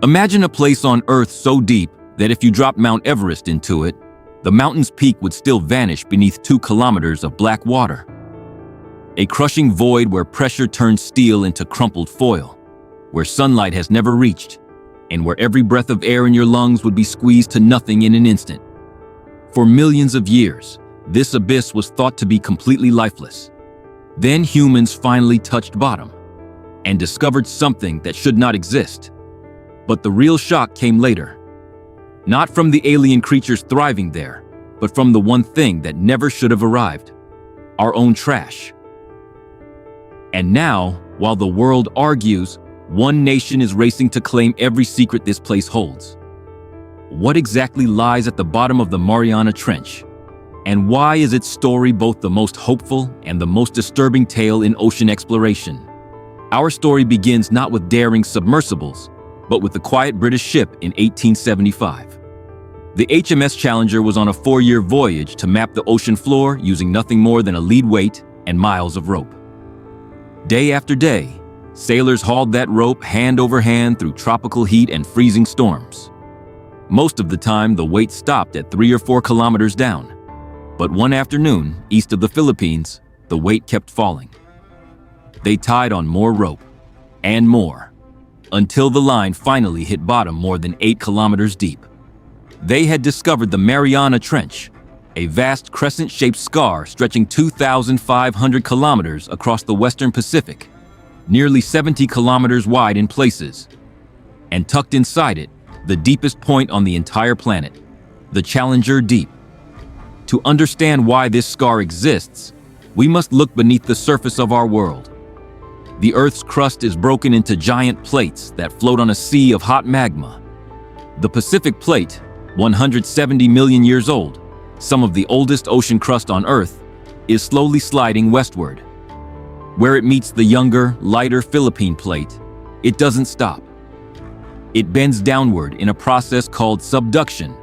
Imagine a place on Earth so deep that if you dropped Mount Everest into it, the mountain's peak would still vanish beneath 2 kilometers of black water. A crushing void where pressure turns steel into crumpled foil, where sunlight has never reached, and where every breath of air in your lungs would be squeezed to nothing in an instant. For millions of years, this abyss was thought to be completely lifeless. Then humans finally touched bottom and discovered something that should not exist. But the real shock came later. Not from the alien creatures thriving there, but from the one thing that never should have arrived: our own trash. And now, while the world argues, one nation is racing to claim every secret this place holds. What exactly lies at the bottom of the Mariana Trench? And why is its story both the most hopeful and the most disturbing tale in ocean exploration? Our story begins not with daring submersibles, but with the quiet British ship in 1875. The HMS Challenger was on a 4-year voyage to map the ocean floor using nothing more than a lead weight and miles of rope. Day after day, sailors hauled that rope hand over hand through tropical heat and freezing storms. Most of the time, the weight stopped at 3 or 4 kilometers down. But one afternoon, east of the Philippines, the weight kept falling. They tied on more rope, and more, until the line finally hit bottom more than 8 kilometers deep. They had discovered the Mariana Trench, a vast crescent-shaped scar stretching 2,500 kilometers across the western Pacific, nearly 70 kilometers wide in places. And tucked inside it, the deepest point on the entire planet, the Challenger Deep. To understand why this scar exists, we must look beneath the surface of our world. The Earth's crust is broken into giant plates that float on a sea of hot magma. The Pacific Plate, 170 million years old, some of the oldest ocean crust on Earth, is slowly sliding westward. Where it meets the younger, lighter Philippine Plate, it doesn't stop. It bends downward in a process called subduction,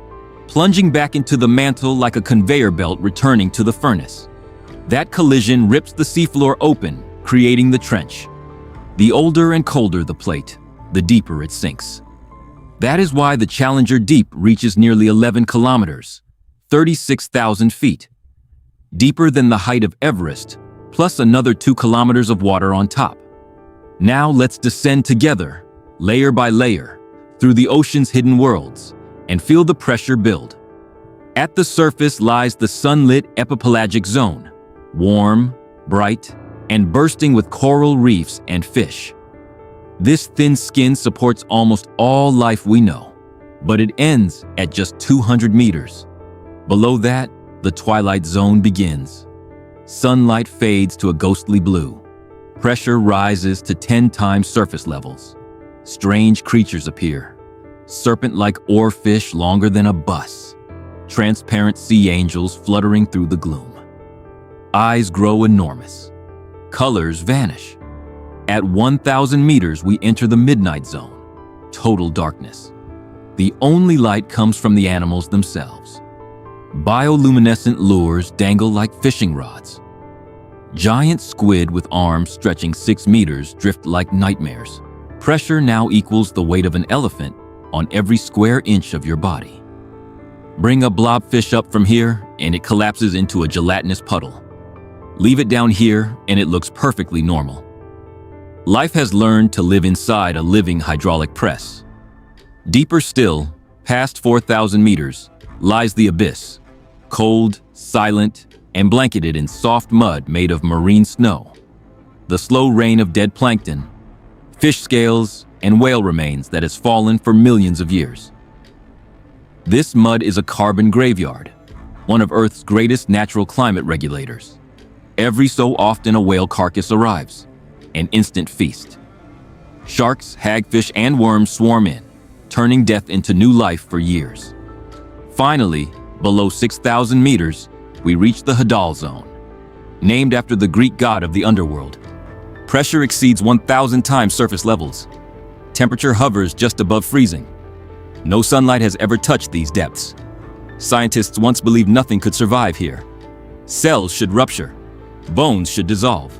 plunging back into the mantle like a conveyor belt returning to the furnace. That collision rips the seafloor open, creating the trench. The older and colder the plate, the deeper it sinks. That is why the Challenger Deep reaches nearly 11 kilometers, 36,000 feet. Deeper than the height of Everest, plus another 2 kilometers of water on top. Now let's descend together, layer by layer, through the ocean's hidden worlds, and feel the pressure build. At the surface lies the sunlit epipelagic zone, warm, bright, and bursting with coral reefs and fish. This thin skin supports almost all life we know, but it ends at just 200 meters. Below that, the twilight zone begins. Sunlight fades to a ghostly blue. Pressure rises to 10 times surface levels. Strange creatures appear. Serpent-like oarfish longer than a bus. Transparent sea angels fluttering through the gloom. Eyes grow enormous. Colors vanish. At 1,000 meters, we enter the midnight zone. Total darkness. The only light comes from the animals themselves. Bioluminescent lures dangle like fishing rods. Giant squid with arms stretching 6 meters drift like nightmares. Pressure now equals the weight of an elephant on every square inch of your body. Bring a blobfish up from here and it collapses into a gelatinous puddle. Leave it down here and it looks perfectly normal. Life has learned to live inside a living hydraulic press. Deeper still, past 4,000 meters, lies the abyss, cold, silent, and blanketed in soft mud made of marine snow. The slow rain of dead plankton, fish scales, and whale remains that has fallen for millions of years. This mud is a carbon graveyard, one of Earth's greatest natural climate regulators. Every so often a whale carcass arrives, an instant feast. Sharks, hagfish, and worms swarm in, turning death into new life for years. Finally, below 6,000 meters, we reach the Hadal Zone, named after the Greek god of the underworld. Pressure exceeds 1,000 times surface levels. Temperature hovers just above freezing. No sunlight has ever touched these depths. Scientists once believed nothing could survive here. Cells should rupture. Bones should dissolve.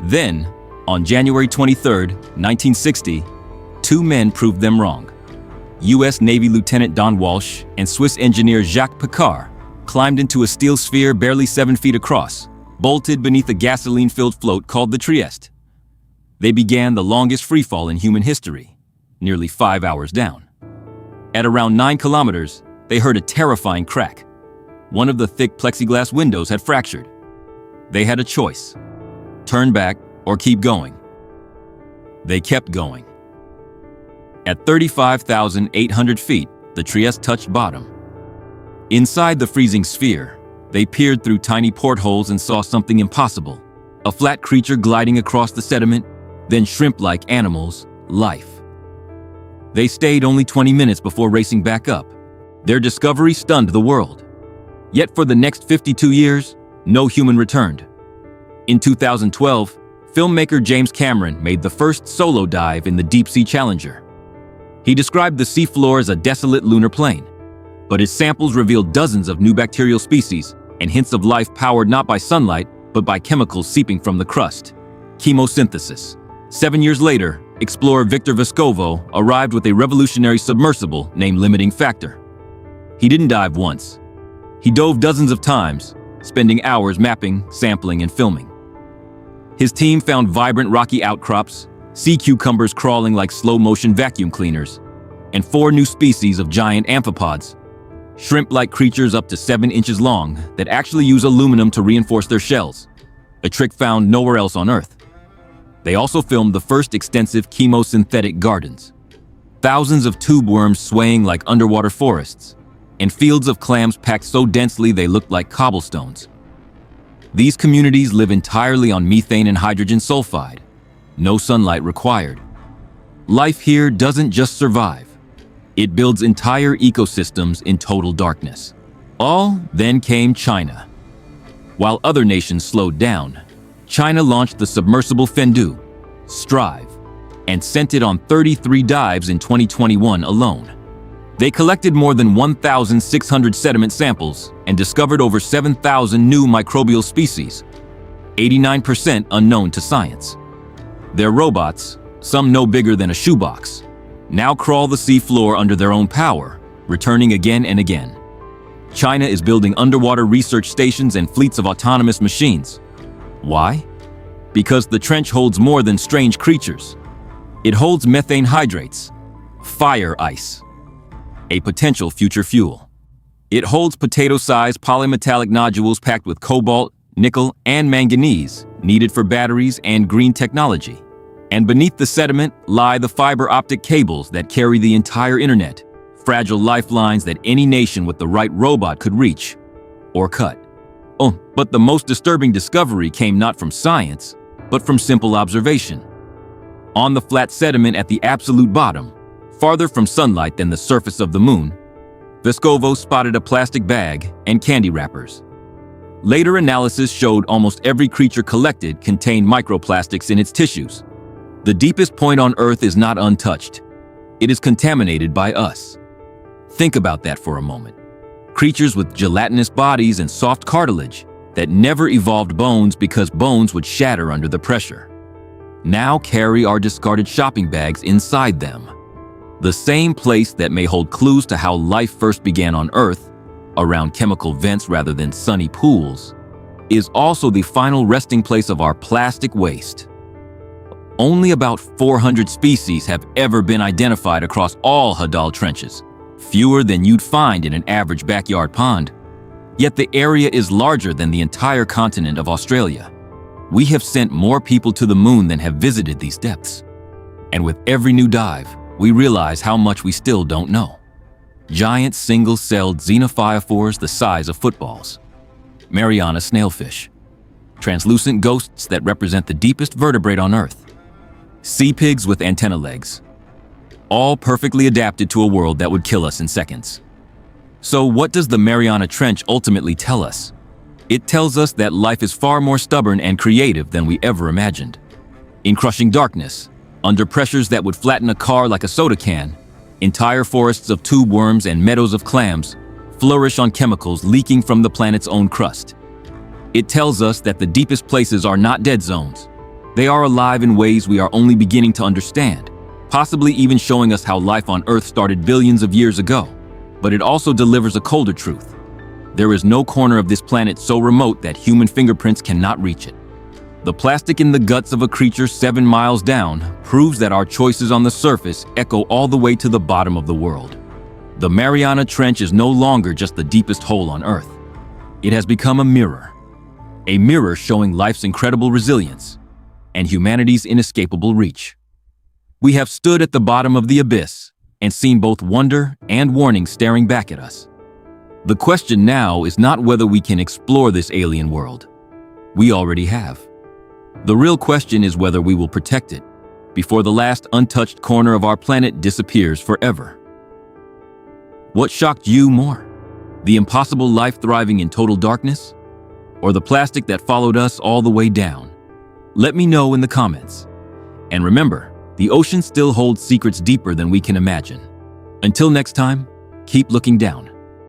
Then, on January 23, 1960, 2 men proved them wrong. U.S. Navy Lieutenant Don Walsh and Swiss engineer Jacques Picard climbed into a steel sphere barely 7 feet across, bolted beneath a gasoline-filled float called the Trieste. They began the longest freefall in human history, nearly 5 hours down. At around 9 kilometers, they heard a terrifying crack. One of the thick plexiglass windows had fractured. They had a choice: turn back or keep going. They kept going. At 35,800 feet, the Trieste touched bottom. Inside the freezing sphere, they peered through tiny portholes and saw something impossible: a flat creature gliding across the sediment, then shrimp-like animals, life. They stayed only 20 minutes before racing back up. Their discovery stunned the world. Yet for the next 52 years, no human returned. In 2012, filmmaker James Cameron made the first solo dive in the deep-sea Challenger. He described the seafloor as a desolate lunar plain, but his samples revealed dozens of new bacterial species and hints of life powered not by sunlight, but by chemicals seeping from the crust. Chemosynthesis. 7 years later, explorer Victor Vescovo arrived with a revolutionary submersible named Limiting Factor. He didn't dive once. He dove dozens of times, spending hours mapping, sampling, and filming. His team found vibrant rocky outcrops, sea cucumbers crawling like slow-motion vacuum cleaners, and 4 new species of giant amphipods, shrimp-like creatures up to 7 inches long that actually use aluminum to reinforce their shells, a trick found nowhere else on Earth. They also filmed the first extensive chemosynthetic gardens, thousands of tube worms swaying like underwater forests, and fields of clams packed so densely they looked like cobblestones. These communities live entirely on methane and hydrogen sulfide, no sunlight required. Life here doesn't just survive. It builds entire ecosystems in total darkness. Then came China. While other nations slowed down, China launched the submersible Fendu, Strive, and sent it on 33 dives in 2021 alone. They collected more than 1,600 sediment samples and discovered over 7,000 new microbial species, 89% unknown to science. Their robots, some no bigger than a shoebox, now crawl the seafloor under their own power, returning again and again. China is building underwater research stations and fleets of autonomous machines. Why? Because the trench holds more than strange creatures. It holds methane hydrates, fire ice, a potential future fuel. It holds potato-sized polymetallic nodules packed with cobalt, nickel, and manganese, needed for batteries and green technology. And beneath the sediment lie the fiber optic cables that carry the entire internet, fragile lifelines that any nation with the right robot could reach or cut. But the most disturbing discovery came not from science, but from simple observation. On the flat sediment at the absolute bottom, farther from sunlight than the surface of the moon, Vescovo spotted a plastic bag and candy wrappers. Later analysis showed almost every creature collected contained microplastics in its tissues. The deepest point on Earth is not untouched. It is contaminated by us. Think about that for a moment. Creatures with gelatinous bodies and soft cartilage that never evolved bones because bones would shatter under the pressure, now carry our discarded shopping bags inside them. The same place that may hold clues to how life first began on Earth, around chemical vents rather than sunny pools, is also the final resting place of our plastic waste. Only about 400 species have ever been identified across all Hadal trenches, fewer than you'd find in an average backyard pond. Yet the area is larger than the entire continent of Australia. We have sent more people to the moon than have visited these depths. And with every new dive, we realize how much we still don't know. Giant single-celled xenophyophores the size of footballs. Mariana snailfish. Translucent ghosts that represent the deepest vertebrate on Earth. Sea pigs with antenna legs. All perfectly adapted to a world that would kill us in seconds. So what does the Mariana Trench ultimately tell us? It tells us that life is far more stubborn and creative than we ever imagined. In crushing darkness, under pressures that would flatten a car like a soda can, entire forests of tube worms and meadows of clams flourish on chemicals leaking from the planet's own crust. It tells us that the deepest places are not dead zones. They are alive in ways we are only beginning to understand, possibly even showing us how life on Earth started billions of years ago. But it also delivers a colder truth. There is no corner of this planet so remote that human fingerprints cannot reach it. The plastic in the guts of a creature 7 miles down proves that our choices on the surface echo all the way to the bottom of the world. The Mariana Trench is no longer just the deepest hole on Earth. It has become a mirror showing life's incredible resilience and humanity's inescapable reach. We have stood at the bottom of the abyss and seen both wonder and warning staring back at us. The question now is not whether we can explore this alien world. We already have. The real question is whether we will protect it before the last untouched corner of our planet disappears forever. What shocked you more? The impossible life thriving in total darkness? Or the plastic that followed us all the way down? Let me know in the comments. And remember, the ocean still holds secrets deeper than we can imagine. Until next time, keep looking down.